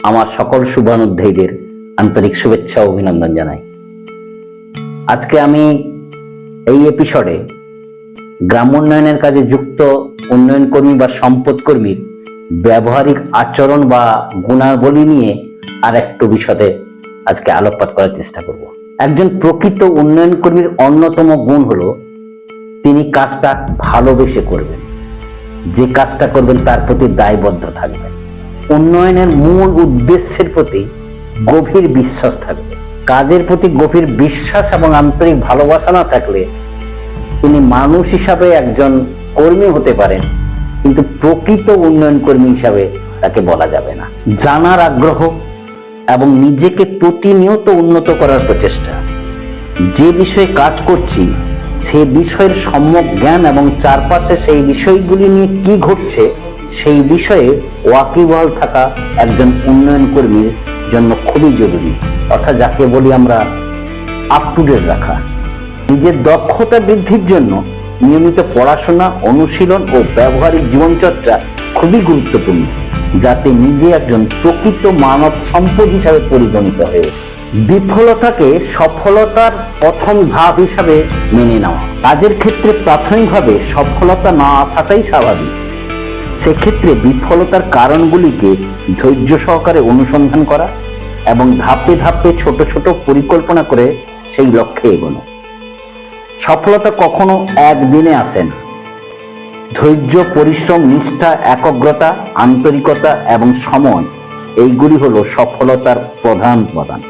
আমার সকল শুভানুধ্যায়ীদের আন্তরিক শুভেচ্ছা ও অভিনন্দন জানাই। আজকে আমি এই এপিসোডে গ্রাম উন্নয়নের কাজে যুক্ত উন্নয়ন কর্মী বা সম্পদ কর্মীর ব্যবহারিক আচরণ বা গুণাবলী নিয়ে আর একটু বিষয়ে আজকে আলোকপাত করার চেষ্টা করব। একজন প্রকৃত উন্নয়ন কর্মীর অন্যতম গুণ হলো তিনি কাজটা ভালোবেসে করবেন, যে কাজটা করবেন তার প্রতি দায়বদ্ধ থাকবেন, উন্নয়নের মূল উদ্দেশ্যের প্রতি গভীর বিশ্বাস থাকবে। কাজের প্রতি গভীর বিশ্বাস এবং আন্তরিক ভালোবাসা না থাকলে তিনি মানুষ হিসাবে একজন কর্মী হতে পারেন, কিন্তু প্রকৃত উন্নয়ন কর্মী হিসাবে তাকে বলা যাবে না। জানার আগ্রহ এবং নিজেকে প্রতিনিয়ত উন্নত করার প্রচেষ্টা, যে বিষয়ে কাজ করছি সে বিষয়ের সম্যক জ্ঞান এবং চারপাশে সেই বিষয়গুলি নিয়ে কি ঘটছে সেই বিষয়ে ওয়াকিবহাল থাকা একজন উন্নয়ন কর্মীর জন্য খুবই জরুরি। অর্থাৎ যাকে বলি আমরা আপ টু ডেট রাখা। নিজের দক্ষতা বৃদ্ধির জন্য নিয়মিত পড়াশোনা, অনুশীলন ও ব্যবহারিক জীবনচর্চা খুবই গুরুত্বপূর্ণ, যাতে নিজে একজন প্রকৃত মানব সম্পদ হিসাবে পরিগণিত হয়ে ওঠে। বিফলতাকে সফলতার প্রথম ধাপ হিসাবে মেনে নেওয়া। কাজের ক্ষেত্রে প্রাথমিকভাবে সফলতা না আসাটাই স্বাভাবিক। সেক্ষেত্রে বিফলতার কারণগুলিকে ধৈর্য সহকারে অনুসন্ধান করা এবং ধাপে ধাপে ছোট ছোট পরিকল্পনা করে সেই লক্ষ্যে এগোনো। সফলতা কখনো একদিনে আসে না। ধৈর্য, পরিশ্রম, নিষ্ঠা, একাগ্রতা, আন্তরিকতা এবং সময়, এইগুলি হলো সফলতার প্রধান উপাদান।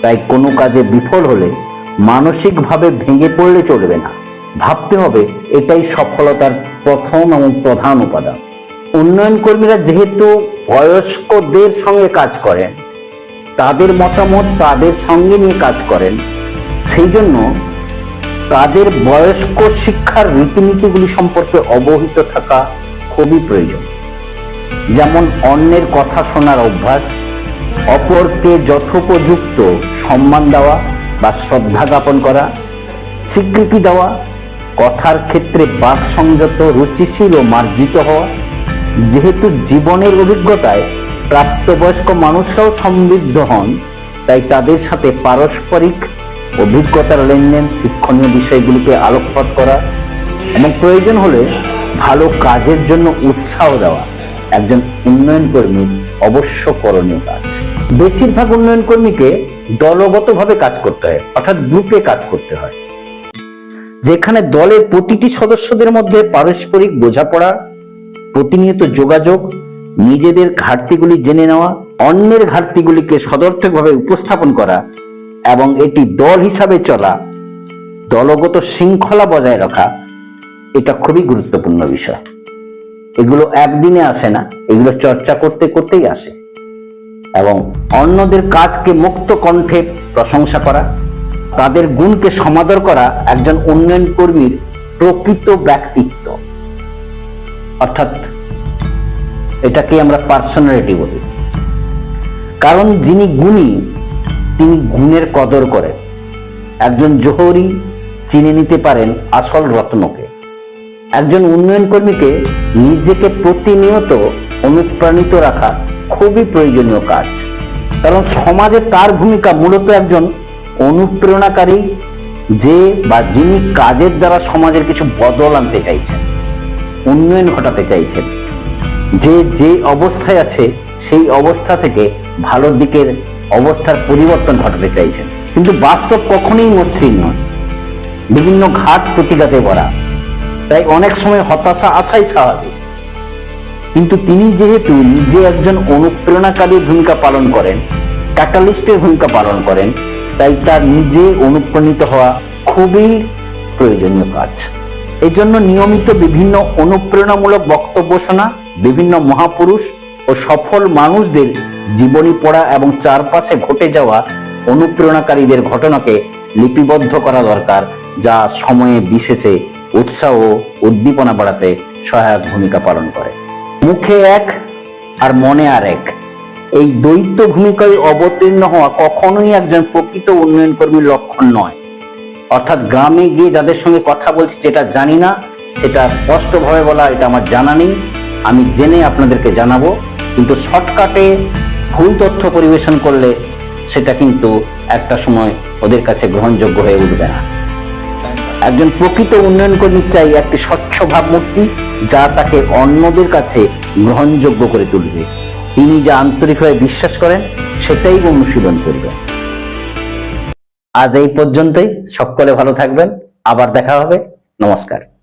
তাই কোনো কাজে বিফল হলে মানসিকভাবে ভেঙে পড়লে চলবে না, ভাবতে হবে এটাই সফলতার প্রথম এবং প্রধান উপাদান। উন্নয়ন কর্মীরা যেহেতু বয়স্কদের সঙ্গে কাজ করেন, তাদের মতামত তাদের সঙ্গে নিয়ে কাজ করেন, সেই জন্য তাদের বয়স্ক শিক্ষার রীতিনীতিগুলি সম্পর্কে অবহিত থাকা খুবই প্রয়োজন। যেমন অন্যের কথা শোনার অভ্যাস, অপরকে যথোপযুক্ত সম্মান দেওয়া বা শ্রদ্ধা জ্ঞাপন করা, স্বীকৃতি দেওয়া, কথার ক্ষেত্রে বাক সংযত, রুচিশীল ও মার্জিত হওয়া। যেহেতু জীবনের অভিজ্ঞতায় প্রাপ্তবয়স্ক মানুষরাও সমৃদ্ধ হন, তাই তাদের সাথে পারস্পরিক অভিজ্ঞতার লেনদেন, শিক্ষণীয় বিষয়গুলিকে আলোকপাত করা এবং প্রয়োজন হলে ভালো কাজের জন্য উৎসাহ দেওয়া একজন উন্নয়ন কর্মীর অবশ্য করণীয় কাজ। বেশিরভাগ উন্নয়ন কর্মীকে দলগতভাবে কাজ করতে হয়, অর্থাৎ গ্রুপে কাজ করতে হয়, যেখানে দলের প্রতিটি সদস্যদের মধ্যে পারস্পরিক বোঝাপড়া, প্রতিনিয়ত যোগাযোগ, নিজেদের ঘাটতিগুলি জেনে নেওয়া, অন্যের ঘাটতিগুলিকে সদর্থকভাবে উপস্থাপন করা এবং এটি দল হিসাবে চলা, দলগত শৃঙ্খলা বজায় রাখা, এটা খুবই গুরুত্বপূর্ণ বিষয়। এগুলো একদিনে আসে না, এগুলো চর্চা করতে করতেই আসে। এবং অন্যদের কাজকে মুক্ত কণ্ঠে প্রশংসা করা, তাদের গুণকে সমাদর করা একজন উন্নয়ন কর্মীর প্রকৃত ব্যক্তিত্ব। অর্থাৎ এটাকে আমরা পার্সোনালিটি বলি। কারণ যিনি গুণী তিনি গুণের কদর করেন। একজন জোহরি চিনে নিতে পারেন আসল রত্নকে। একজন উন্নয়ন কর্মীকে নিজেকে প্রতিনিয়ত অনুপ্রাণিত রাখা খুবই প্রয়োজনীয় কাজ, কারণ সমাজে তার ভূমিকা মূলত একজন অনুপ্রেরণাকারী, যে বা যিনি কাজের দ্বারা সমাজের কিছু বদল আনতে চাইছেন, উন্নয়ন ঘটাতে চাইছেন, যে অবস্থায় আছে সেই অবস্থা থেকে ভালো দিকের অবস্থার পরিবর্তন ঘটাতে চাইছেন। কিন্তু বাস্তব কখনোই মসৃণ নয়, বিভিন্ন ঘাট প্রতিঘাতে ভরা, তাই অনেক সময় হতাশা আসাই স্বাভাবিক। কিন্তু তিনি যেহেতু নিজে একজন অনুপ্রেরণাকারী ভূমিকা পালন করেন, ক্যাটালিস্টের ভূমিকা পালন করেন, তাই তার নিজে অনুপ্রাণিত হওয়া খুবই প্রয়োজনীয় কাজ। এই জন্য নিয়মিত বিভিন্ন অনুপ্রেরণামূলক বক্তব্য শোনা, বিভিন্ন মহাপুরুষ ও সফল মানুষদের জীবনী পড়া এবং চারপাশে ঘটে যাওয়া অনুপ্রেরণাকারীদের ঘটনাকে লিপিবদ্ধ করা দরকার, যা সময়ে বিশেষে উৎসাহ ও উদ্দীপনা বাড়াতে সহায়ক ভূমিকা পালন করে। মুখে এক আর মনে আর এক, এই দ্বৈত ভূমিকায় অবতীর্ণ হওয়া কখনোই একজন প্রকৃত উন্নয়ন কর্মীর লক্ষণ নয়। অর্থাৎ গ্রামে গিয়ে যাদের সঙ্গে কথা বলছি যেটা জানি না সেটা স্পষ্টভাবে বলা, এটা আমার জানা নেই, আমি জেনে আপনাদেরকে জানাবো, কিন্তু শর্টকাটে ভুল তথ্য পরিবেশন করলে সেটা কিন্তু একটা সময় ওদের কাছে গ্রহণযোগ্য হয়ে উঠবে না। একজন প্রকৃত উন্নয়ন কর্মী চাই একটি স্বচ্ছ ভাবমূর্তি, যা তাকে অন্যদের কাছে গ্রহণযোগ্য করে তুলবে। তিনি যা আন্তরিকভাবে বিশ্বাস করেন সেটাই অনুশীলন করবেন। আজ এই পর্যন্তই। সকলে ভালো থাকবেন। আবার দেখা হবে। নমস্কার।